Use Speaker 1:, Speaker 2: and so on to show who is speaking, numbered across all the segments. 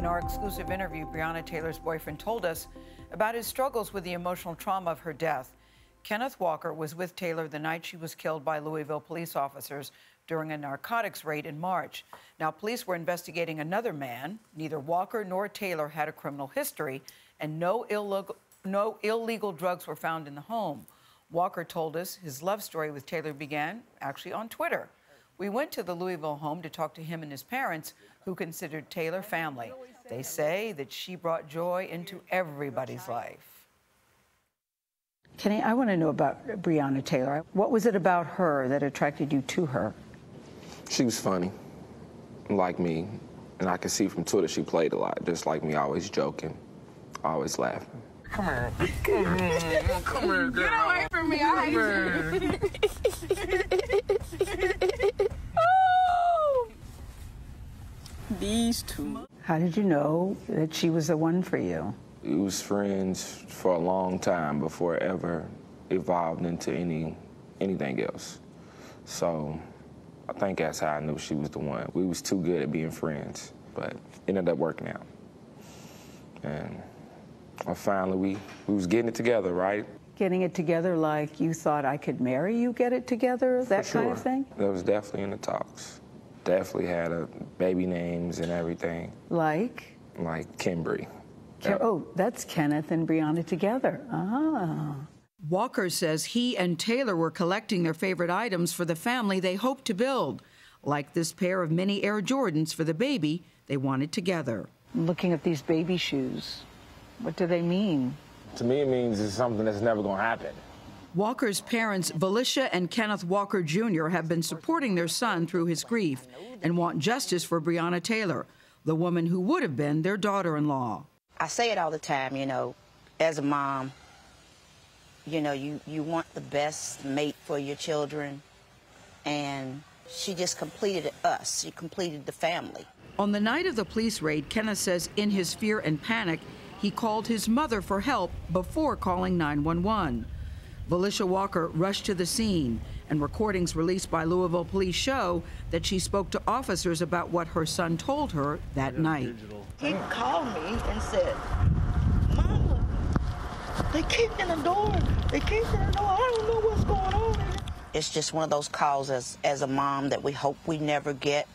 Speaker 1: In our exclusive interview, Breonna Taylor's boyfriend told us about his struggles with the emotional trauma of her death. Kenneth Walker was with Taylor the night she was killed by Louisville police officers during a narcotics raid in March. Now, police were investigating another man. Neither Walker nor Taylor had a criminal history, and no illegal drugs were found in the home. Walker told us his love story with Taylor began actually on Twitter. We went to the Louisville home to talk to him and his parents, who considered Taylor family. They say that she brought joy into everybody's life.
Speaker 2: Kenny, I want to know about Breonna Taylor. What was it about her that attracted you to her?
Speaker 3: She was funny, like me, and I could see from Twitter she played a lot, just like me, always joking, always laughing.
Speaker 4: Come here. Come here, girl.
Speaker 5: Get away from me. I hate you. Oh! These two.
Speaker 2: How did you know that she was the one for you?
Speaker 3: We was friends for a long time before it ever evolved into anything else. So I think that's how I knew she was the one. We was too good at being friends, but it ended up working out. And finally, we was getting it together, right?
Speaker 2: Getting it together like you thought I could marry you, get it together, that kind of thing?
Speaker 3: That was definitely in the talks. Definitely had baby names and everything.
Speaker 2: Like?
Speaker 3: Like Kimbry.
Speaker 2: Oh, that's Kenneth and Breonna together. Ah.
Speaker 1: Walker says he and Taylor were collecting their favorite items for the family they hoped to build, like this pair of mini Air Jordans for the baby they wanted together.
Speaker 2: Looking at these baby shoes, what do they mean?
Speaker 4: To me, it means it's something that's never going to happen.
Speaker 1: Walker's parents, Valisha and Kenneth Walker Jr., have been supporting their son through his grief and want justice for Breonna Taylor, the woman who would have been their daughter-in-law.
Speaker 6: I say it all the time, you know, as a mom, you know, you want the best mate for your children, and she just completed us. She completed the family.
Speaker 1: On the night of the police raid, Kenneth says in his fear and panic, he called his mother for help before calling 911. Valisha Walker rushed to the scene, and recordings released by Louisville police show that she spoke to officers about what her son told her that night.
Speaker 7: He called me and said, "Mama, they kicked in the door. They kicked in the door. I don't know what's going on."
Speaker 6: It's just one of those calls as a mom that we hope we never get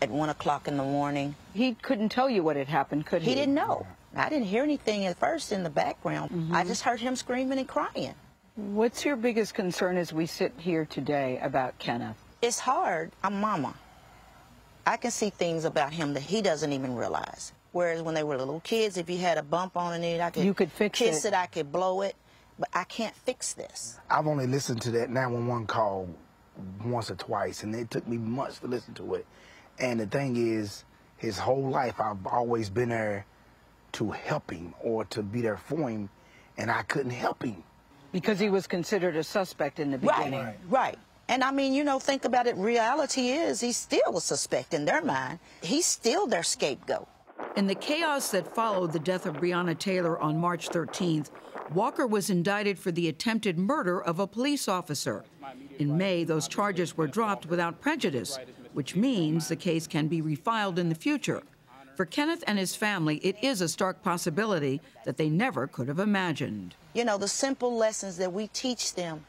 Speaker 6: at 1 o'clock in the morning.
Speaker 2: He couldn't tell you what had happened, could he?
Speaker 6: He didn't know. I didn't hear anything at first in the background. I just heard him screaming and crying.
Speaker 2: What's your biggest concern as we sit here today about Kenneth?
Speaker 6: It's hard. I'm mama. I can see things about him that he doesn't even realize. Whereas when they were little kids, if you had a bump on it, I could
Speaker 2: fix
Speaker 6: kiss it, I could blow it, but I can't fix this.
Speaker 8: I've only listened to that 911 call once or twice, and it took me months to listen to it. And the thing is, his whole life, I've always been there to help him or to be there for him, and I couldn't help him.
Speaker 2: Because he was considered a suspect in the beginning.
Speaker 6: Right. And I mean, you know, think about it. Reality is he's still a suspect in their mind. He's still their scapegoat.
Speaker 1: In the chaos that followed the death of Breonna Taylor on March 13th, Walker was indicted for the attempted murder of a police officer. In May, those charges were dropped without prejudice, which means the case can be refiled in the future. For Kenneth and his family, it is a stark possibility that they never could have imagined.
Speaker 6: You know, the simple lessons that we teach them,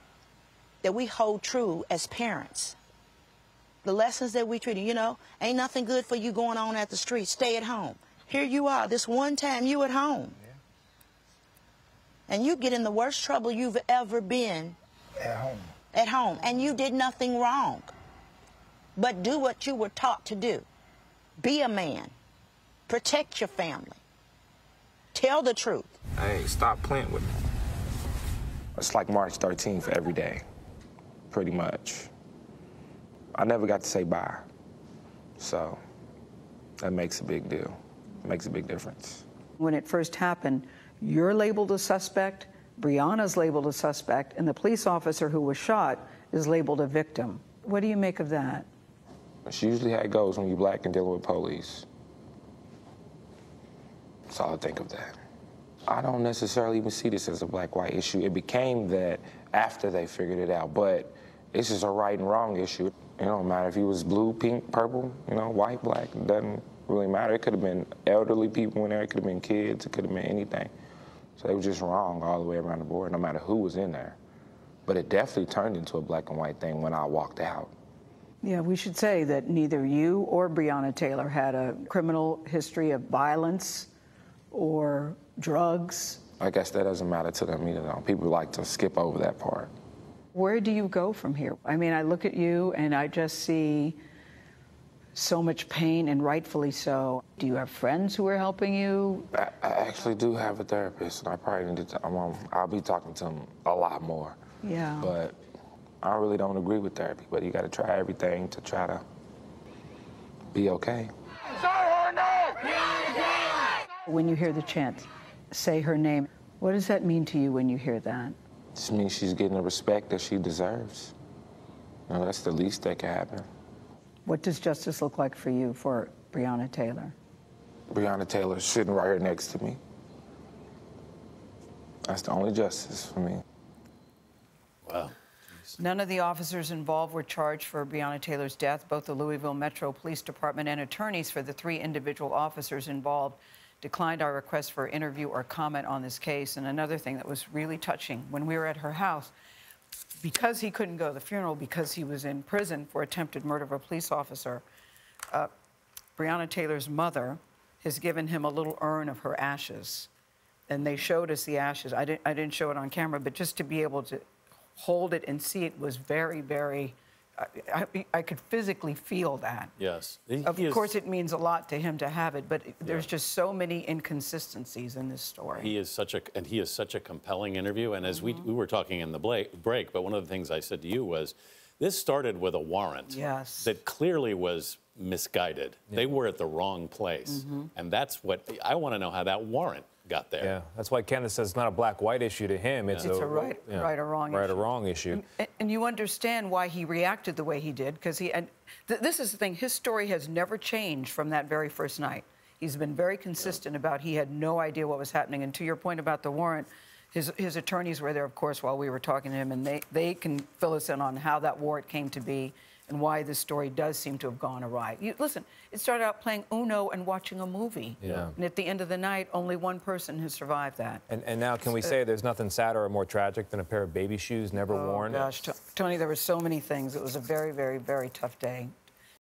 Speaker 6: that we hold true as parents. The lessons that we treat them, you know, ain't nothing good for you going on at the street. Stay at home. Here you are, this one time you at home. And you get in the worst trouble you've ever been.
Speaker 8: At home.
Speaker 6: At home. And you did nothing wrong. But do what you were taught to do. Be a man. Protect your family. Tell the truth.
Speaker 3: Hey, stop playing with me. It's like March 13th every day, pretty much. I never got to say bye, so that makes a big deal. It makes a big difference.
Speaker 2: When it first happened, you're labeled a suspect, Breonna's labeled a suspect, and the police officer who was shot is labeled a victim. What do you make of that?
Speaker 3: It's usually how it goes when you're black and dealing with police. That's all I think of that. I don't necessarily even see this as a black-white issue. It became that after they figured it out, but it's just a right and wrong issue. It don't matter if he was blue, pink, purple, you know, white, black, it doesn't really matter. It could have been elderly people in there. It could have been kids. It could have been anything. So they were just wrong all the way around the board, no matter who was in there. But it definitely turned into a black and white thing when I walked out.
Speaker 2: Yeah, we should say that neither you or Breonna Taylor had a criminal history of violence or drugs.
Speaker 3: I guess that doesn't matter to them either, though. People like to skip over that part.
Speaker 2: Where do you go from here? I mean, I look at you and I just see so much pain, and rightfully so. Do you have friends who are helping you?
Speaker 3: I actually do have a therapist, and I probably need to, I'll be talking to him a lot more.
Speaker 2: Yeah.
Speaker 3: But I really don't agree with therapy, but you got to try everything to try to be okay.
Speaker 2: When you hear the chant, say her name, what does that mean to you when you hear that?
Speaker 3: It just means she's getting the respect that she deserves. You know, that's the least that can happen.
Speaker 2: What does justice look like for you for Breonna Taylor?
Speaker 3: Breonna Taylor sitting right here next to me. That's the only justice for me.
Speaker 9: Wow.
Speaker 1: None of the officers involved were charged for Breonna Taylor's death. Both the Louisville Metro Police Department and attorneys for the 3 individual officers involved declined our request for interview or comment on this case. And another thing that was really touching, when we were at her house, because he couldn't go to the funeral because he was in prison for attempted murder of a police officer, Breonna Taylor's mother has given him a little urn of her ashes. And they showed us the ashes. I didn't show it on camera, but just to be able to hold it and see it was very, very, I could physically feel that.
Speaker 9: Yes.
Speaker 1: Of course, it means a lot to him to have it, but there's just so many inconsistencies in this story.
Speaker 9: He is such a compelling interview. And as we were talking in the break, but one of the things I said to you was, this started with a warrant that clearly was misguided. They were at the wrong place. And that's what, I want to know how that warrant got there.
Speaker 10: Yeah, that's why Kenneth says it's not a black-white issue to him. It's a
Speaker 1: right or wrong
Speaker 10: right or wrong issue.
Speaker 1: And you understand why he reacted the way he did, because this is the thing, his story has never changed from that very first night. He's been very consistent about he had no idea what was happening. And to your point about the warrant, his attorneys were there, of course, while we were talking to him, and they can fill us in on how that warrant came to be and why this story does seem to have gone awry. Listen, it started out playing Uno and watching a movie.
Speaker 10: Yeah.
Speaker 1: And at the end of the night, only one person has survived that.
Speaker 10: And now can we say there's nothing sadder or more tragic than a pair of baby shoes never worn?
Speaker 1: Gosh, Tony, there were so many things. It was a very, very, very tough day.